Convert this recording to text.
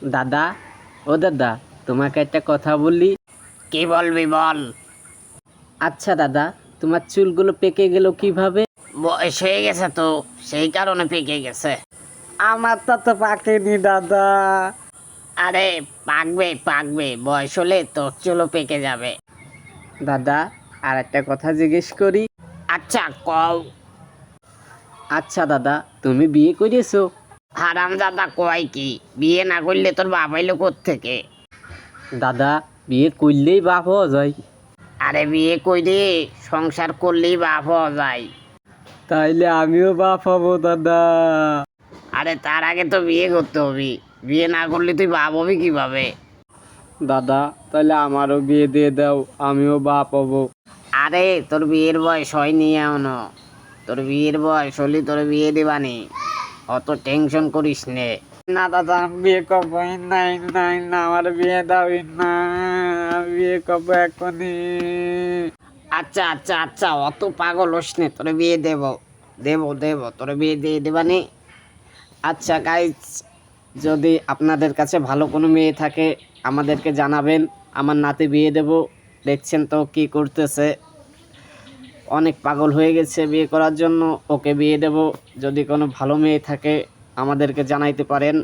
দাদা, ও দাদা, তোমাকে একটা কথা বলি। কি বলবি বল। আচ্ছা দাদা, তোমার চুলগুলো পেকে গেল কিভাবে? বয়স হয়ে গেছে তো, সেই কারণে পেকে গেছে। আমার তো পাকেনি দাদা। আরে পাকবে পাকবে, বয়স হলে তোর চুলও পেকে যাবে। দাদা, আর একটা কথা জিজ্ঞেস করি। আচ্ছা কও। আচ্ছা দাদা, তুমি বিয়ে করেছো? হারামজাদা কয় কি, বিয়ে না করলে তোর বাপ হইলো কোত্থেকে? দাদা, বিয়ে করলেই বাপ হওয়া যায়? আরে বিয়ে কইরে সংসার করলেই বাপ হওয়া যায়। তাইলে আমিও বাপ হবো দাদা। আরে তার আগে তো বিয়ে করতে হবি, বিয়ে না করলে তুই বাপ হবি কিভাবে? দাদা, তাহলে আমারও বিয়ে দিয়ে দাও, আমিও বাপ হবো। আরে তোর বিয়ের বয়স হয়নি এখনো, তোর বিয়ের বয়স হলে তোর বিয়ে দিবানি, অত টেনশন করিস নে। না দাদা, আমি বিয়ে করবো নাই নাই না, আমার বিয়ে দাও না, আমি বিয়ে করবো এখনই। আচ্ছা আচ্ছা আচ্ছা, অত পাগল হোস নে, তোর বিয়ে দেব দেব দেব, তোর বিয়ে দিয়ে দিবানি। আচ্ছা গাইজ, যদি আপনাদের কাছে ভালো কোনো মেয়ে থাকে আমাদেরকে জানাবেন, আমার নাতি বিয়ে দেব। দেখছেন তো কি করতেছে, অনেক পাগল হয়ে গেছে বিয়ে করার জন্য, ওকে বিয়ে দেব। যদি কোনো ভালো মেয়ে থাকে আমাদেরকে জানাইতে পারেন।